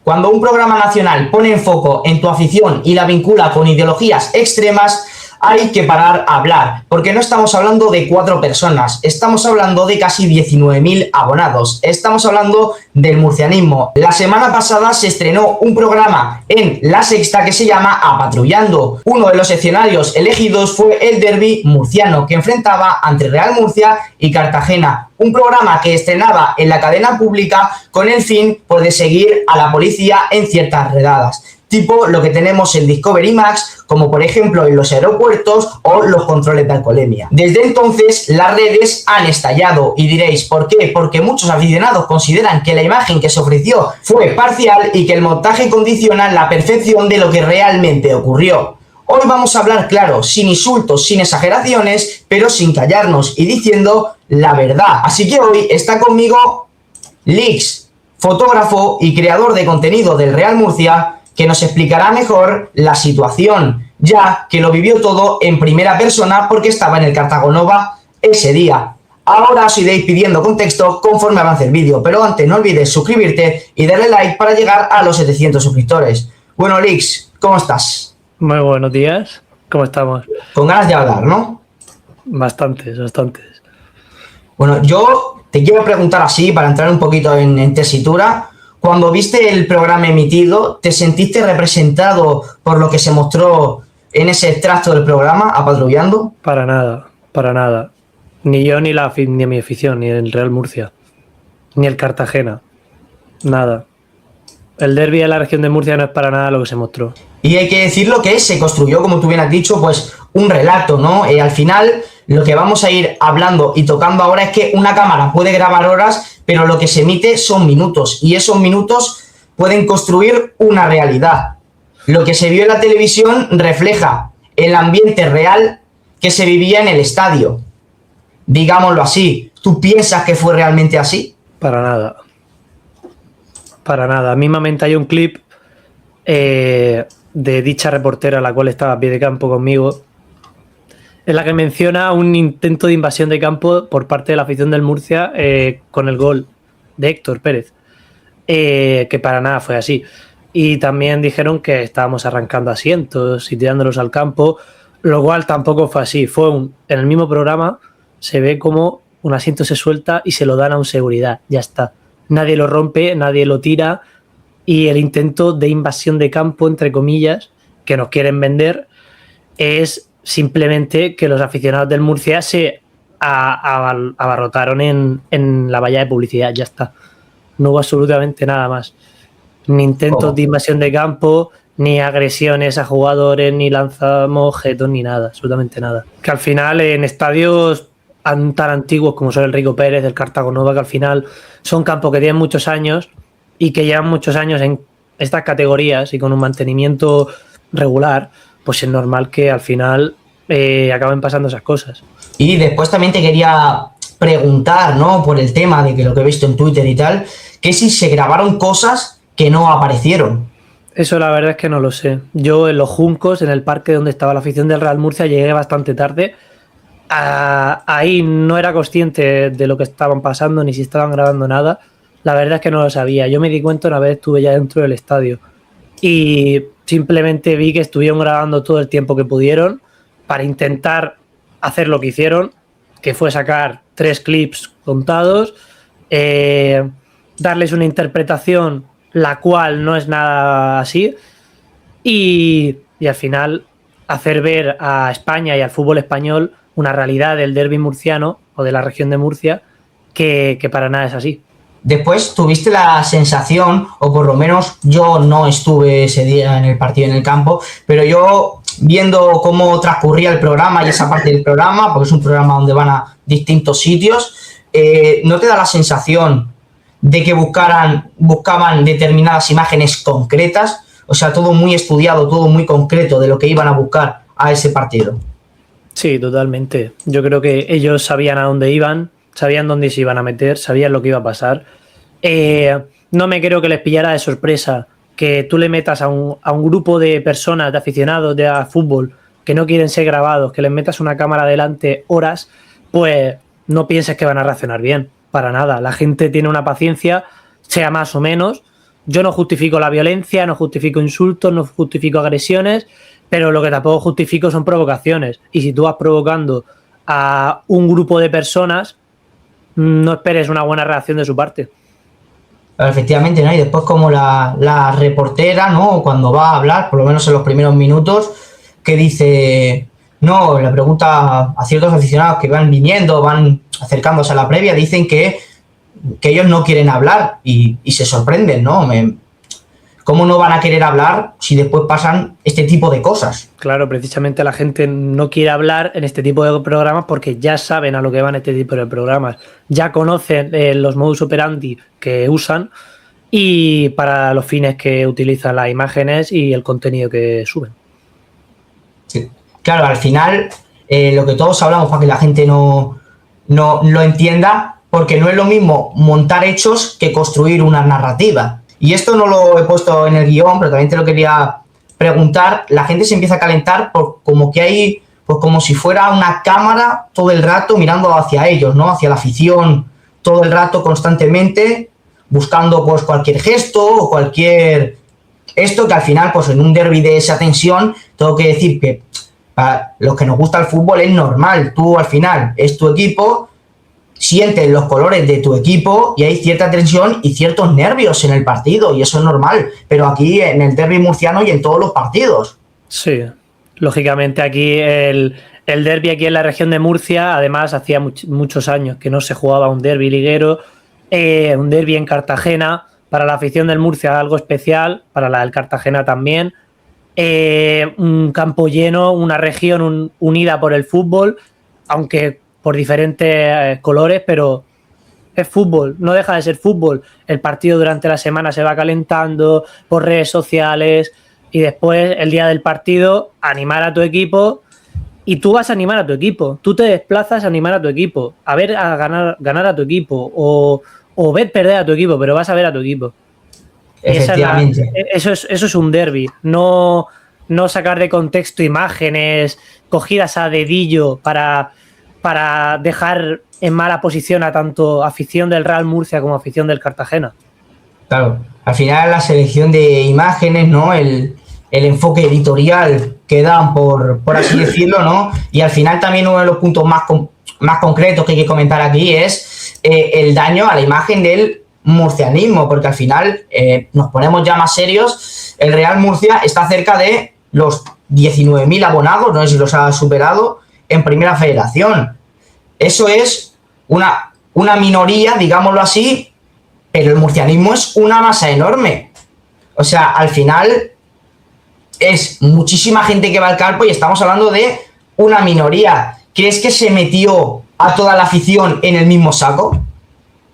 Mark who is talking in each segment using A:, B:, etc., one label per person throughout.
A: Cuando un programa nacional pone en foco en tu afición y la vincula con ideologías extremas, hay que parar a hablar, porque no estamos hablando de 4 personas, estamos hablando de casi 19.000 abonados, estamos hablando del murcianismo. La semana pasada se estrenó un programa en La Sexta que se llama Apatrullando. Uno de los escenarios elegidos fue el derbi murciano, que enfrentaba entre Real Murcia y Cartagena. Un programa que estrenaba en la cadena pública con el fin pues, de seguir a la policía en ciertas redadas, tipo lo que tenemos en Discovery Max, como por ejemplo en los aeropuertos o los controles de alcoholemia. Desde entonces las redes han estallado y diréis ¿por qué? Porque muchos aficionados consideran que la imagen que se ofreció fue parcial y que el montaje condiciona la perfección de lo que realmente ocurrió. Hoy vamos a hablar claro, sin insultos, sin exageraciones, pero sin callarnos y diciendo la verdad. Así que hoy está conmigo Lix, fotógrafo y creador de contenido del Real Murcia, que nos explicará mejor la situación, ya que lo vivió todo en primera persona porque estaba en el Cartagonova ese día. Ahora os iréis pidiendo contexto conforme avance el vídeo, pero antes no olvides suscribirte y darle like para llegar a los 700 suscriptores. Bueno, Lix, ¿cómo estás?
B: Muy buenos días, ¿cómo estamos?
A: Con ganas de hablar, ¿no?
B: Bastantes.
A: Bueno, yo te quiero preguntar así, para entrar un poquito en tesitura. Cuando viste el programa emitido, ¿te sentiste representado por lo que se mostró en ese extracto del programa, Apatrullando?
B: Para nada. Ni yo, ni mi afición, ni el Real Murcia, ni el Cartagena. Nada. El derbi de la región de Murcia no es para nada lo que se mostró.
A: Y hay que decirlo que se construyó, como tú bien has dicho, pues un relato, ¿no? Al final, lo que vamos a ir hablando y tocando ahora es que una cámara puede grabar horas, pero lo que se emite son minutos, y esos minutos pueden construir una realidad. Lo que se vio en la televisión refleja el ambiente real que se vivía en el estadio. Digámoslo así. ¿Tú piensas que fue realmente así?
B: Para nada. Mismamente hay un clip de dicha reportera, la cual estaba a pie de campo conmigo, en la que menciona un intento de invasión de campo por parte de la afición del Murcia con el gol de Héctor Pérez, que para nada fue así. Y también dijeron que estábamos arrancando asientos y tirándolos al campo, lo cual tampoco fue así. En el mismo programa se ve como un asiento se suelta y se lo dan a un seguridad, ya está. Nadie lo rompe, nadie lo tira, y el intento de invasión de campo, entre comillas, que nos quieren vender, es simplemente que los aficionados del Murcia se abarrotaron en la valla de publicidad, ya está. No hubo absolutamente nada más. Ni intentos de invasión de campo, ni agresiones a jugadores, ni lanzamos objetos, ni nada, absolutamente nada. Que al final en estadios tan antiguos como son el Rico Pérez, el Cartagonova, que al final son campos que tienen muchos años y que llevan muchos años en estas categorías y con un mantenimiento regular, pues es normal que al final acaben pasando esas cosas.
A: Y después también te quería preguntar, ¿no? Por el tema de que lo que he visto en Twitter y tal, que si se grabaron cosas que no aparecieron.
B: Eso la verdad es que no lo sé. Yo en los Juncos, en el parque donde estaba la afición del Real Murcia, llegué bastante tarde. Ahí no era consciente de lo que estaban pasando ni si estaban grabando nada. La verdad es que no lo sabía. Yo me di cuenta una vez estuve ya dentro del estadio y simplemente vi que estuvieron grabando todo el tiempo que pudieron para intentar hacer lo que hicieron, que fue sacar 3 clips contados, darles una interpretación la cual no es nada así y al final hacer ver a España y al fútbol español una realidad del derbi murciano o de la región de Murcia que para nada es así.
A: Después tuviste la sensación, o por lo menos yo no estuve ese día en el partido en el campo, pero yo viendo cómo transcurría el programa y esa parte del programa, porque es un programa donde van a distintos sitios, ¿no te da la sensación de que buscaban determinadas imágenes concretas? O sea, todo muy estudiado, todo muy concreto de lo que iban a buscar a ese partido.
B: Sí, totalmente. Yo creo que ellos sabían a dónde iban, sabían dónde se iban a meter, sabían lo que iba a pasar. No me creo que les pillara de sorpresa que tú le metas a un grupo de personas, de aficionados de fútbol que no quieren ser grabados, que les metas una cámara delante horas, pues no pienses que van a reaccionar bien, para nada. La gente tiene una paciencia, sea más o menos, yo no justifico la violencia, no justifico insultos, no justifico agresiones, pero lo que tampoco justifico son provocaciones. Y si tú vas provocando a un grupo de personas, no esperes una buena reacción de su parte.
A: Efectivamente, ¿no? Y después como la reportera, ¿no? Cuando va a hablar, por lo menos en los primeros minutos, que dice, no, le pregunta a ciertos aficionados que van viniendo, van acercándose a la previa, dicen que ellos no quieren hablar y se sorprenden, ¿no? ¿Cómo no van a querer hablar si después pasan este tipo de cosas?
B: Claro, precisamente la gente no quiere hablar en este tipo de programas porque ya saben a lo que van este tipo de programas, ya conocen los modus operandi que usan y para los fines que utilizan las imágenes y el contenido que suben.
A: Sí. Claro, al final, lo que todos hablamos para que la gente no lo entienda, porque no es lo mismo montar hechos que construir una narrativa. Y esto no lo he puesto en el guión, pero también te lo quería preguntar. La gente se empieza a calentar por como que hay, pues como si fuera una cámara todo el rato mirando hacia ellos, ¿no? Hacia la afición todo el rato constantemente, buscando pues cualquier gesto o cualquier esto que al final, pues en un derbi de esa tensión, tengo que decir que para los que nos gusta el fútbol es normal. Tú al final es tu equipo, sientes los colores de tu equipo y hay cierta tensión y ciertos nervios en el partido y eso es normal, pero aquí en el derbi murciano y en todos los partidos.
B: Sí, lógicamente aquí el derbi aquí en la región de Murcia, además hacía muchos años que no se jugaba un derbi liguero, un derbi en Cartagena, para la afición del Murcia algo especial, para la del Cartagena también, un campo lleno, una región unida por el fútbol, aunque por diferentes colores, pero es fútbol, no deja de ser fútbol. El partido durante la semana se va calentando por redes sociales y después el día del partido animar a tu equipo y tú vas a animar a tu equipo, tú te desplazas a animar a tu equipo, a ver a ganar a tu equipo o ver perder a tu equipo, pero vas a ver a tu equipo.
A: Efectivamente.
B: Eso es un derbi, no sacar de contexto imágenes cogidas a dedillo para dejar en mala posición a tanto afición del Real Murcia como afición del Cartagena.
A: Claro, al final la selección de imágenes, ¿no? El enfoque editorial que dan, por así decirlo, ¿no? Y al final también uno de los puntos más concretos que hay que comentar aquí es el daño a la imagen del murcianismo, porque al final nos ponemos ya más serios. El Real Murcia está cerca de los 19.000 abonados, no sé si los ha superado, en Primera Federación. Eso es una minoría, digámoslo así, pero el murcianismo es una masa enorme. O sea, al final es muchísima gente que va al campo y estamos hablando de una minoría. ¿Crees que se metió a toda la afición en el mismo saco?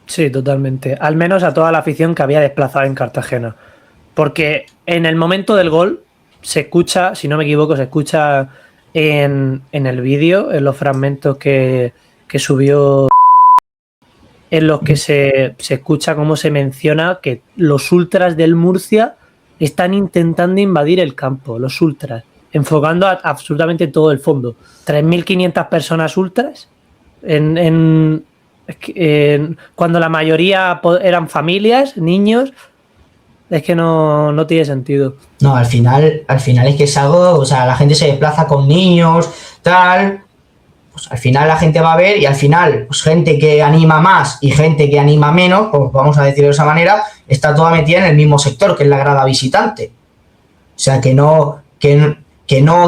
B: Sí, totalmente. Al menos a toda la afición que había desplazado en Cartagena. Porque en el momento del gol se escucha, si no me equivoco, se escucha en el vídeo, en los fragmentos que subió, en los que se escucha cómo se menciona que los ultras del Murcia están intentando invadir el campo, los ultras, enfocando a absolutamente todo el fondo. 3.500 personas ultras cuando la mayoría eran familias, niños. Es que no tiene sentido.
A: No, al final es que es algo, o sea, la gente se desplaza con niños, tal, pues al final la gente va a ver y al final, pues gente que anima más y gente que anima menos, pues vamos a decirlo de esa manera, está toda metida en el mismo sector, que es la grada visitante. O sea, que no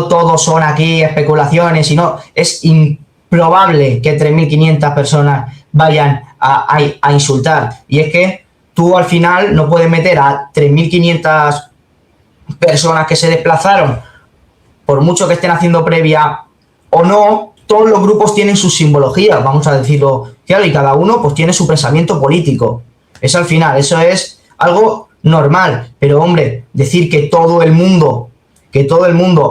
A: todos son aquí especulaciones, sino es improbable que 3.500 personas vayan a insultar. Y es que tú al final no puedes meter a 3.500 personas que se desplazaron, por mucho que estén haciendo previa o no, todos los grupos tienen sus simbologías, vamos a decirlo claro, y cada uno pues tiene su pensamiento político. Eso al final, eso es algo normal, pero hombre, decir que todo el mundo,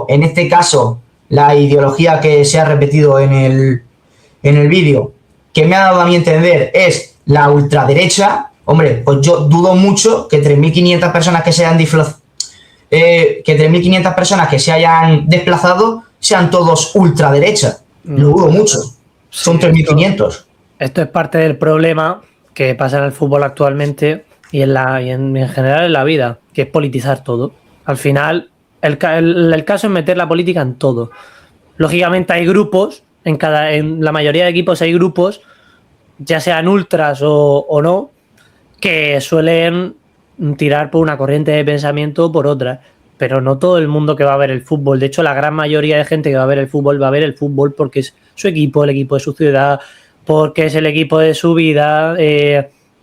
A: en este caso, la ideología que se ha repetido en el vídeo, que me ha dado a mí entender, es la ultraderecha. Hombre, pues yo dudo mucho que 3.500 personas que se hayan que se hayan desplazado sean todos ultraderecha. Lo dudo mucho. Son 3.500.
B: Esto es parte del problema que pasa en el fútbol actualmente y en general en la vida, que es politizar todo. Al final, el caso es meter la política en todo. Lógicamente hay grupos, en la mayoría de equipos hay grupos, ya sean ultras o no, que suelen tirar por una corriente de pensamiento o por otra, pero no todo el mundo que va a ver el fútbol. De hecho, la gran mayoría de gente que va a ver el fútbol porque es su equipo, el equipo de su ciudad, porque es el equipo de su vida,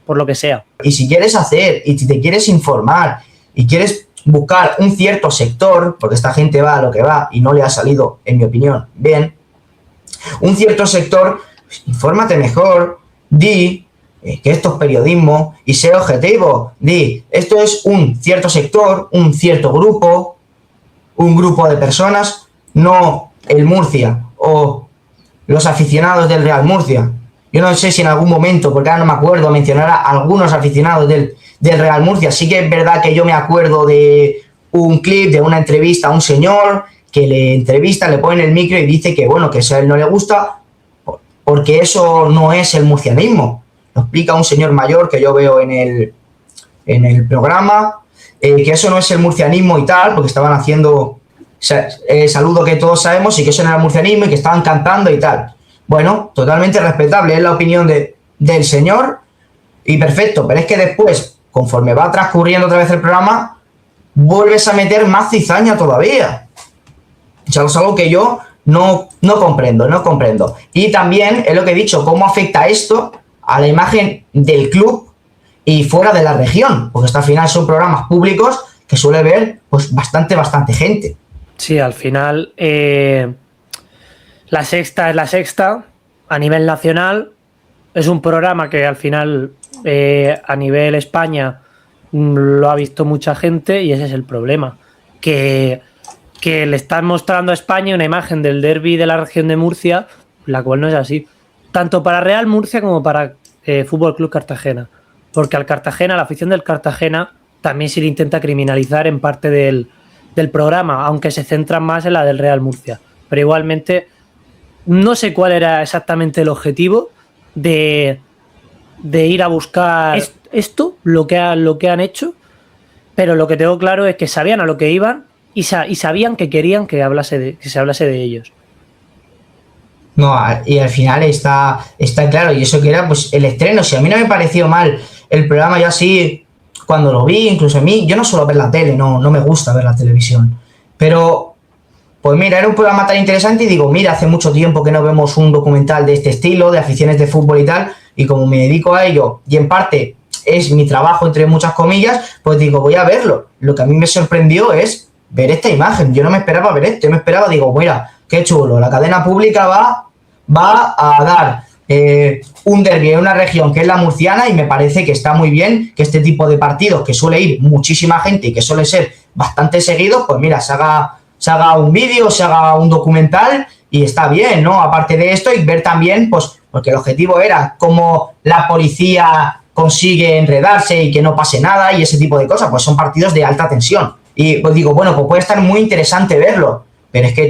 B: por lo que sea.
A: Y si quieres hacer, y si te quieres informar, y quieres buscar un cierto sector, porque esta gente va a lo que va y no le ha salido, en mi opinión, bien, un cierto sector, pues, infórmate mejor, di que esto es periodismo y sé objetivo, di, esto es un cierto sector, un cierto grupo, un grupo de personas, no el Murcia o los aficionados del Real Murcia. Yo no sé si en algún momento, porque ahora no me acuerdo, mencionar a algunos aficionados del Real Murcia. Sí que es verdad que yo me acuerdo de un clip, de una entrevista a un señor que le entrevista, le pone el micro y dice que, bueno, que eso a él no le gusta porque eso no es el murcianismo. Lo explica un señor mayor que yo veo en el programa, que eso no es el murcianismo y tal, porque estaban haciendo saludo que todos sabemos y que eso no era el murcianismo y que estaban cantando y tal. Bueno, totalmente respetable, es la opinión del señor y perfecto, pero es que después, conforme va transcurriendo otra vez el programa, vuelves a meter más cizaña todavía. O sea, es algo que yo no comprendo. Y también, es lo que he dicho, cómo afecta esto a la imagen del club y fuera de la región, porque hasta al final son programas públicos que suele ver pues bastante gente.
B: Sí, al final La Sexta es La Sexta a nivel nacional. Es un programa que al final a nivel España lo ha visto mucha gente y ese es el problema. Que le están mostrando a España una imagen del derbi de la región de Murcia, la cual no es así. Tanto para Real Murcia como para Fútbol Club Cartagena. Porque al Cartagena, la afición del Cartagena, también se le intenta criminalizar en parte del programa, aunque se centran más en la del Real Murcia. Pero igualmente, no sé cuál era exactamente el objetivo de ir a buscar esto, lo que han hecho, pero lo que tengo claro es que sabían a lo que iban y sabían que querían que se hablase de ellos.
A: No, y al final está claro, y eso que era pues el estreno. Si a mí no me pareció mal el programa, yo así, cuando lo vi, incluso a mí, yo no suelo ver la tele, no me gusta ver la televisión, pero pues mira, era un programa tan interesante y digo, mira, hace mucho tiempo que no vemos un documental de este estilo, de aficiones de fútbol y tal, y como me dedico a ello, y en parte es mi trabajo, entre muchas comillas, pues digo, voy a verlo. Lo que a mí me sorprendió es ver esta imagen. Yo no me esperaba ver esto, yo me esperaba, digo, mira, qué chulo, la cadena pública va a dar un derbi en una región que es la murciana, y me parece que está muy bien que este tipo de partidos, que suele ir muchísima gente y que suele ser bastante seguidos, pues mira, se haga un vídeo, se haga un documental y está bien, ¿no? Aparte de esto, y ver también, pues, porque el objetivo era cómo la policía consigue enredarse y que no pase nada y ese tipo de cosas, pues son partidos de alta tensión. Y pues digo, bueno, pues puede estar muy interesante verlo, pero es que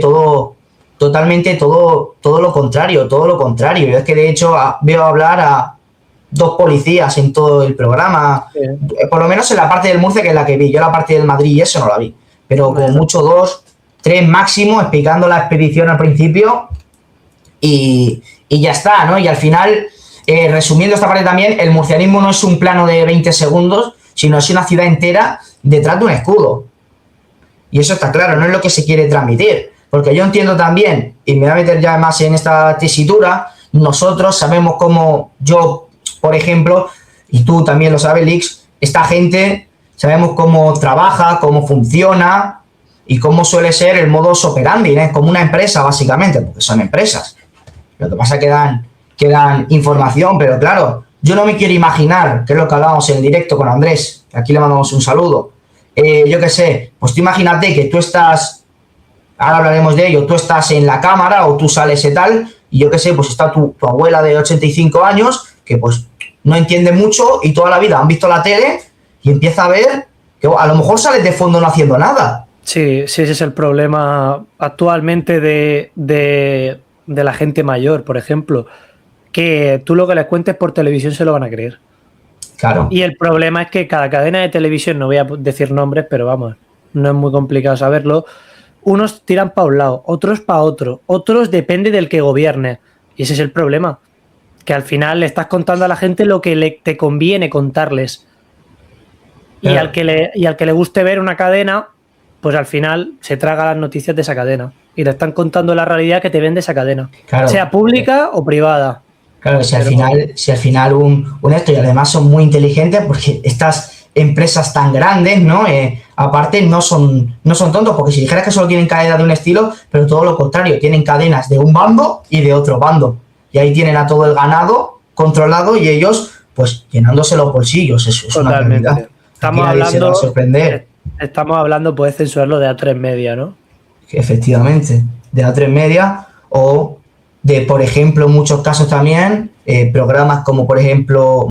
A: totalmente todo lo contrario. Yo es que de hecho veo hablar a 2 policías en todo el programa, sí. Por lo menos en la parte del Murcia, que es la que vi. Yo la parte del Madrid y eso no la vi, pero bueno, con mucho 2, 3 máximo, explicando la expedición al principio y ya está, ¿no? Y al final, resumiendo esta parte también, el murcianismo no es un plano de 20 segundos, sino es una ciudad entera detrás de un escudo. Y eso está claro, no es lo que se quiere transmitir. Porque yo entiendo también, y me voy a meter ya más en esta tesitura, nosotros sabemos cómo yo, por ejemplo, y tú también lo sabes, Lix, esta gente, sabemos cómo trabaja, cómo funciona y cómo suele ser el modus operandi, ¿eh? Como una empresa, básicamente, porque son empresas. Lo que pasa es que dan información, pero claro, yo no me quiero imaginar, que es lo que hablábamos en el directo con Andrés, que aquí le mandamos un saludo. Yo qué sé, pues tú imagínate que tú estás, ahora hablaremos de ello, tú estás en la cámara o tú sales y tal, y yo qué sé, pues está tu abuela de 85 años, que pues no entiende mucho y toda la vida han visto la tele y empieza a ver que a lo mejor sales de fondo no haciendo nada.
B: Sí, ese es el problema actualmente de la gente mayor, por ejemplo, que tú lo que les cuentes por televisión se lo van a creer.
A: Claro.
B: Y el problema es que cada cadena de televisión, no voy a decir nombres, pero vamos, no es muy complicado saberlo, unos tiran para un lado, otros para otro, otros depende del que gobierne. Y ese es el problema, que al final le estás contando a la gente lo que te conviene contarles.
A: Claro.
B: Y al que le guste ver una cadena, pues al final se traga las noticias de esa cadena. Y le están contando la realidad que te vende esa cadena,
A: Claro.
B: sea pública o privada.
A: Claro, si al final un esto, y además son muy inteligentes porque estas empresas tan grandes, ¿no? Aparte no son tontos, porque si dijeras que solo tienen cadenas de un estilo, pero todo lo contrario, tienen cadenas de un bando y de otro bando. Y ahí tienen a todo el ganado controlado y ellos, pues, llenándose los bolsillos. Eso es una realidad.
B: Estamos hablando, puedes censurarlo de A3 Media, ¿no?
A: Efectivamente, de A3 Media o de, por ejemplo, en muchos casos también, programas como, por ejemplo,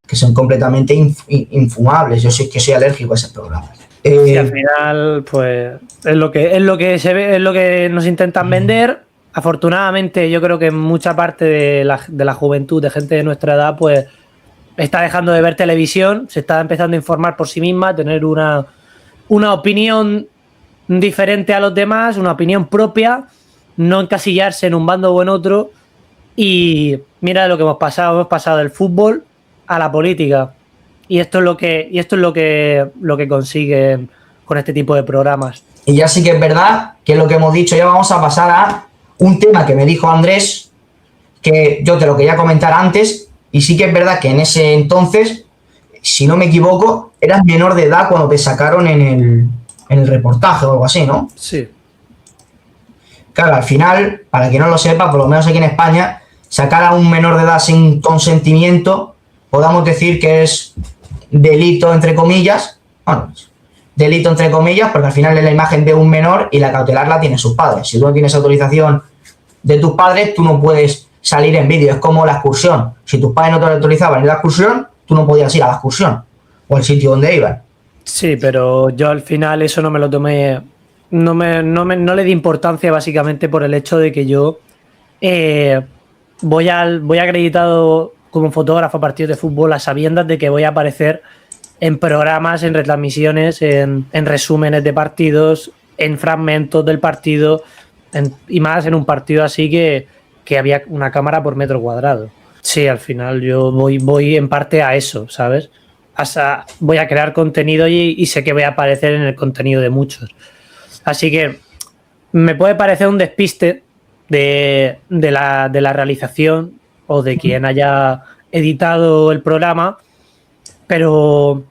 A: que son completamente infumables. Yo sí que soy alérgico a esos programas.
B: Sí, al final, pues, es lo que se ve, es lo que nos intentan vender. Afortunadamente, yo creo que mucha parte de la juventud, de gente de nuestra edad, pues, está dejando de ver televisión, se está empezando a informar por sí misma, a tener una opinión diferente a los demás, una opinión propia, no encasillarse en un bando o en otro. Y mira lo que hemos pasado del fútbol a la política. Y esto es lo que consiguen con este tipo de programas.
A: Y ya sí que es verdad que es lo que hemos dicho, ya vamos a pasar a un tema que me dijo Andrés, que yo te lo quería comentar antes, y sí que es verdad que en ese entonces, si no me equivoco, eras menor de edad cuando te sacaron en el reportaje o algo así, ¿no?
B: Sí.
A: Claro, al final, para quien no lo sepa, por lo menos aquí en España, sacar a un menor de edad sin consentimiento, podamos decir que es delito entre comillas, bueno, delito entre comillas, porque al final es la imagen de un menor y la cautelar la tienen sus padres. Si tú no tienes autorización de tus padres, tú no puedes salir en vídeo. Es como la excursión. Si tus padres no te autorizaban en la excursión, tú no podías ir a la excursión o al sitio donde iban.
B: Sí, pero yo al final eso no me lo tomé, no le di importancia básicamente por el hecho de que yo voy acreditado como fotógrafo a partidos de fútbol a sabiendas de que voy a aparecer en programas, en retransmisiones, en resúmenes de partidos, en fragmentos del partido, y más en un partido así que había una cámara por metro cuadrado. Sí, al final yo voy en parte a eso, ¿sabes? Voy a crear contenido y sé que voy a aparecer en el contenido de muchos. Así que me puede parecer un despiste de la realización o de quien haya editado el programa, pero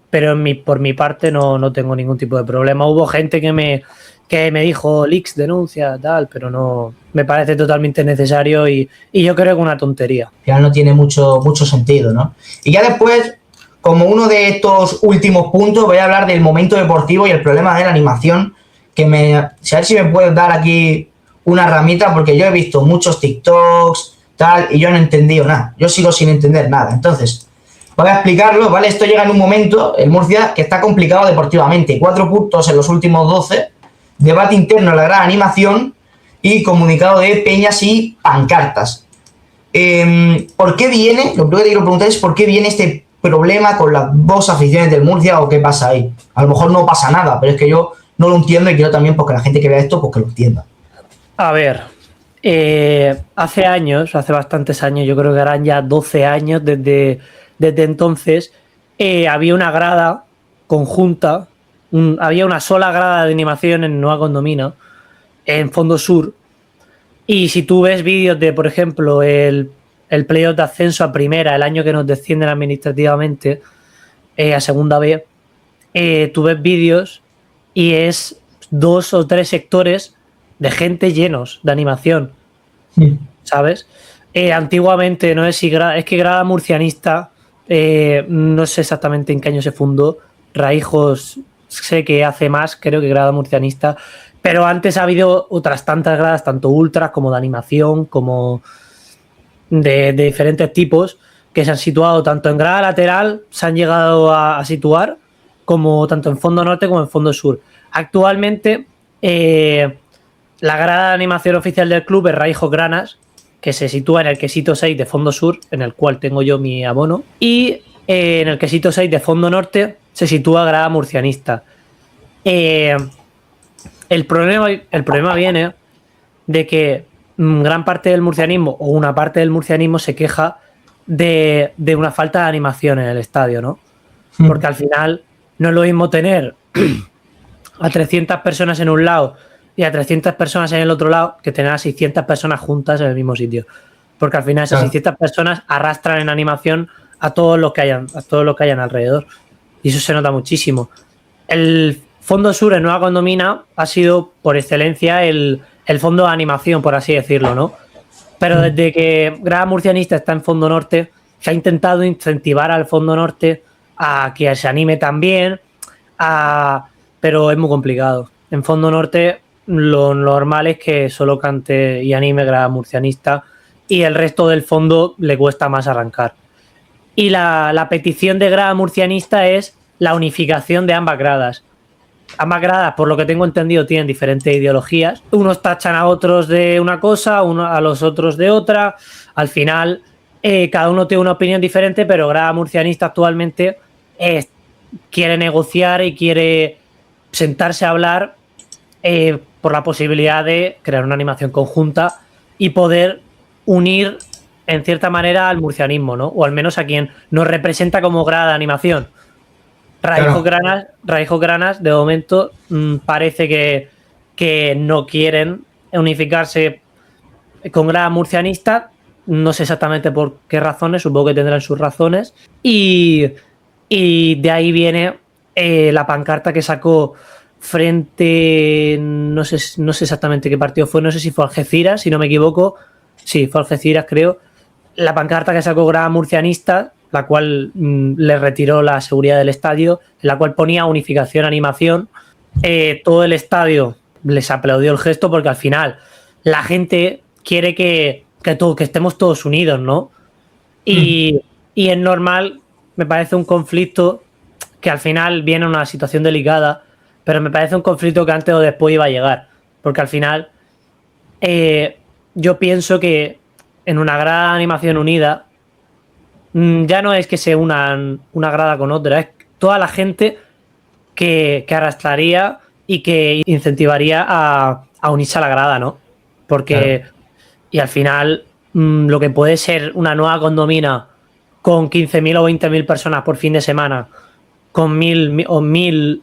B: por mi parte no tengo ningún tipo de problema. Hubo gente que me dijo, Lix, denuncia, tal, pero no me parece totalmente necesario y yo creo que una tontería.
A: Ya no tiene mucho sentido, ¿no? Y ya después, como uno de estos últimos puntos, voy a hablar del momento deportivo y el problema de la animación, a ver si me puedes dar aquí una ramita, porque yo he visto muchos TikToks, tal, y yo no he entendido nada. Yo sigo sin entender nada. Entonces, voy a explicarlo, ¿vale? Esto llega en un momento, el Murcia, que está complicado deportivamente. 4 puntos en los últimos 12, debate interno en la gran animación y comunicado de peñas y pancartas. ¿Por qué viene? Lo primero que te quiero preguntar es ¿por qué viene este problema con las dos aficiones del Murcia o qué pasa ahí? A lo mejor no pasa nada, pero es que yo no lo entiendo y quiero también porque la gente que vea esto, pues que lo entienda.
B: A ver, hace bastantes años, yo creo que eran ya 12 años desde entonces, había una grada conjunta, había una sola grada de animación en Nueva Condomina, en Fondo Sur, y si tú ves vídeos de, por ejemplo, el playoff de ascenso a primera, el año que nos descienden administrativamente, a segunda B, tú ves vídeos y es 2 o 3 sectores de gente llenos de animación, ¿sabes? Antiguamente, no sé si es que Grada Murcianista, no sé exactamente en qué año se fundó, Raijos sé que hace más, creo que Grada Murcianista, pero antes ha habido otras tantas gradas, tanto ultras como de animación, como de diferentes tipos, que se han situado tanto en grada lateral, se han llegado a situar, como tanto en fondo norte como en fondo sur. Actualmente, la grada de animación oficial del club es Raijos Granas, que se sitúa en el quesito 6 de fondo sur, en el cual tengo yo mi abono, y en el quesito 6 de fondo norte se sitúa grada murcianista. El problema viene de que gran parte del murcianismo, o una parte del murcianismo, se queja de una falta de animación en el estadio, ¿no? Porque al final no es lo mismo tener a 300 personas en un lado y a 300 personas en el otro lado que tener a 600 personas juntas en el mismo sitio. Porque al final esas 600 personas arrastran en animación a todos los que hayan alrededor. Y eso se nota muchísimo. El fondo sur en Nueva Condomina ha sido por excelencia el fondo de animación, por así decirlo, ¿no? Pero desde que Grada Murcianista está en fondo norte, se ha intentado incentivar al fondo norte a que se anime también, pero es muy complicado. En fondo norte lo normal es que solo cante y anime Grada Murcianista y el resto del fondo le cuesta más arrancar. Y la petición de Grada Murcianista es la unificación de ambas gradas. Ambas gradas, por lo que tengo entendido, tienen diferentes ideologías. Unos tachan a otros de una cosa, a los otros de otra. Al final, cada uno tiene una opinión diferente, pero Grada Murcianista actualmente quiere negociar y quiere sentarse a hablar por la posibilidad de crear una animación conjunta y poder unir en cierta manera al murcianismo, ¿no? O al menos a quien nos representa como grada de animación. Raijo Granas, de momento, parece que no quieren unificarse con grada murcianista. No sé exactamente por qué razones, supongo que tendrán sus razones. Y de ahí viene la pancarta que sacó frente, no sé exactamente qué partido fue, no sé si fue Algeciras, si no me equivoco. Sí, fue Algeciras, creo. La pancarta que sacó grada murcianista, la cual le retiró la seguridad del estadio, en la cual ponía unificación, animación. Todo el estadio les aplaudió el gesto porque al final la gente quiere que estemos todos unidos, ¿no? Y es normal, me parece un conflicto que al final viene una situación delicada, pero me parece un conflicto que antes o después iba a llegar, porque al final yo pienso que en una grada de animación unida ya no es que se unan una grada con otra, es toda la gente que arrastraría y que incentivaría a unirse a la grada, ¿no? Porque, claro. Y al final, lo que puede ser una nueva condomina con 15.000 o 20.000 personas por fin de semana, con 1.000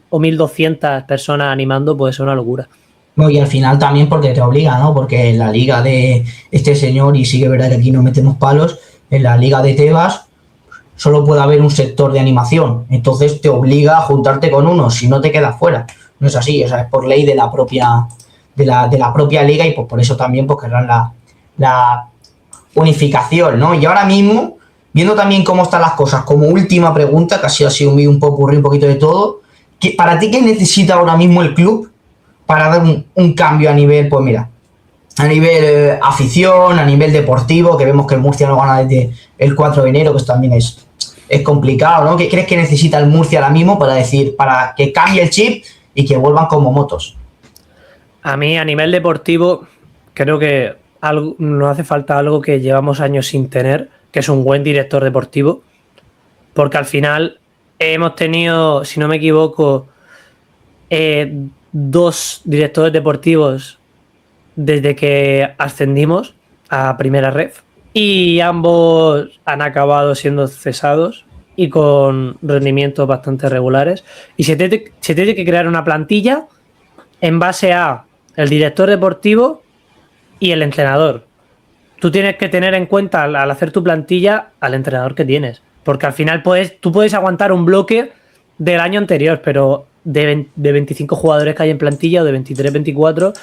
B: o 1.200 personas animando, puede ser una locura.
A: Y al final también porque te obliga, ¿no? Porque en la liga de este señor, y sí que es verdad que aquí no metemos palos, en la liga de Tebas solo puede haber un sector de animación, entonces te obliga a juntarte con uno, si no te quedas fuera. No es así, o sea, es por ley de la propia liga, y pues por eso también pues querrán la unificación, ¿no? Y ahora mismo, viendo también cómo están las cosas, como última pregunta, casi ha sido un popurrí un poquito de todo, ¿para ti qué necesita ahora mismo el club para dar un cambio a nivel, pues mira, a nivel afición, a nivel deportivo, que vemos que el Murcia no gana desde el 4 de enero, que esto también es complicado, ¿no? ¿Qué crees que necesita el Murcia ahora mismo para que cambie el chip y que vuelvan como motos?
B: A mí, a nivel deportivo, creo que nos hace falta algo que llevamos años sin tener, que es un buen director deportivo, porque al final hemos tenido, si no me equivoco, 2 directores deportivos desde que ascendimos a Primera Ref, y ambos han acabado siendo cesados y con rendimientos bastante regulares, y se tiene que crear una plantilla en base a el director deportivo y el entrenador. Tú tienes que tener en cuenta al hacer tu plantilla al entrenador que tienes, porque al final tú puedes aguantar un bloque del año anterior, pero de 25 jugadores que hay en plantilla, o de 23, 24,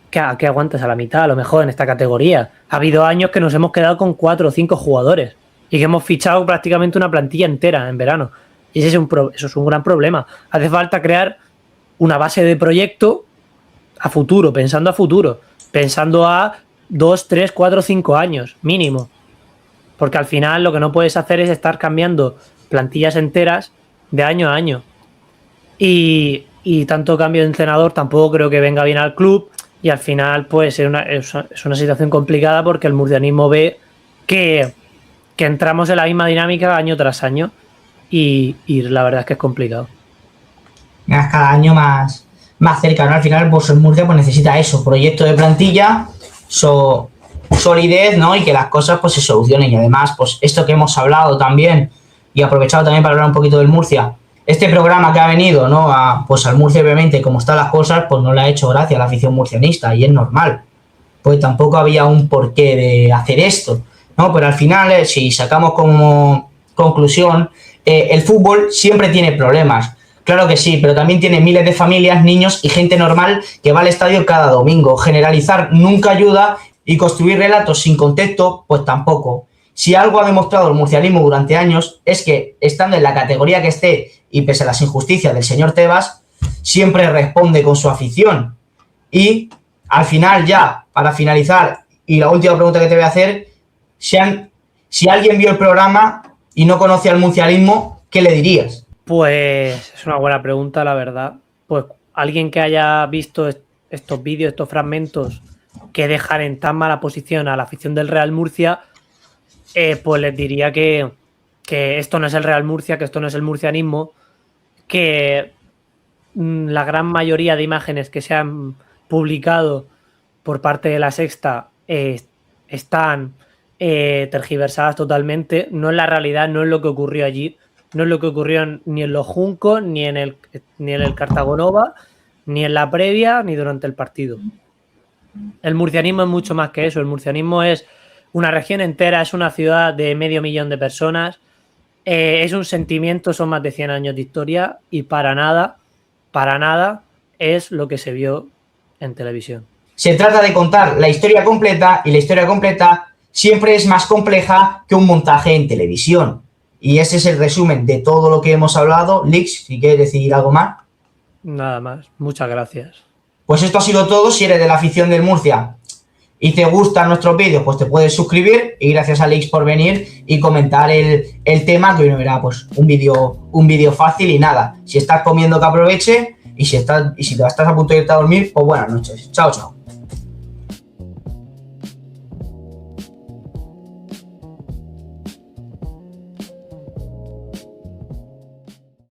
B: que aguantas a la mitad, a lo mejor en esta categoría. Ha habido años que nos hemos quedado con 4 o 5 jugadores y que hemos fichado prácticamente una plantilla entera en verano. Y eso es un gran problema. Hace falta crear una base de proyecto a futuro, pensando a 2, 3, 4, 5 años mínimo. Porque al final lo que no puedes hacer es estar cambiando plantillas enteras de año a año. Y tanto cambio de entrenador tampoco creo que venga bien al club. Y al final, pues es una situación complicada porque el murcianismo ve que entramos en la misma dinámica año tras año y la verdad es que es complicado.
A: Cada año más cerca, ¿no? Al final, pues el Murcia pues necesita eso, proyecto de plantilla, solidez, ¿no? Y que las cosas pues se solucionen. Y además, pues esto que hemos hablado también, y aprovechado también para hablar un poquito del Murcia, este programa que ha venido, ¿no? Pues al Murcia, obviamente, como están las cosas, pues no le ha hecho gracia a la afición murcianista, y es normal. Pues tampoco había un porqué de hacer esto, ¿no? Pero al final, si sacamos como conclusión, el fútbol siempre tiene problemas. Claro que sí, pero también tiene miles de familias, niños y gente normal que va al estadio cada domingo. Generalizar nunca ayuda y construir relatos sin contexto, pues tampoco. Si algo ha demostrado el murcianismo durante años es que, estando en la categoría que esté y pese a las injusticias del señor Tebas, siempre responde con su afición. Y al final, ya, para finalizar, y la última pregunta que te voy a hacer, si alguien vio el programa y no conoce al murcianismo, ¿qué le dirías?
B: Pues es una buena pregunta, la verdad. Pues alguien que haya visto estos vídeos, estos fragmentos que dejan en tan mala posición a la afición del Real Murcia, pues les diría que esto no es el Real Murcia, que esto no es el murcianismo, que la gran mayoría de imágenes que se han publicado por parte de La Sexta están tergiversadas totalmente. No es la realidad, no es lo que ocurrió allí. No es lo que ocurrió ni en los Juncos, ni en el Cartagonova, ni en la previa, ni durante el partido. El murcianismo es mucho más que eso. El murcianismo es una región entera, es una ciudad de 500.000 de personas, es un sentimiento, son más de 100 años de historia y para nada es lo que se vio en televisión.
A: Se trata de contar la historia completa y la historia completa siempre es más compleja que un montaje en televisión. Y ese es el resumen de todo lo que hemos hablado. Lix, si quieres decir algo más.
B: Nada más. Muchas gracias.
A: Pues esto ha sido todo. Si eres de la afición del Murcia y te gustan nuestros vídeos, pues te puedes suscribir. Y gracias a Lix por venir y comentar el tema, que hoy no era pues un vídeo fácil y nada. Si estás comiendo, que aproveche. Y si te estás a punto de irte a dormir, pues buenas noches. Chao, chao.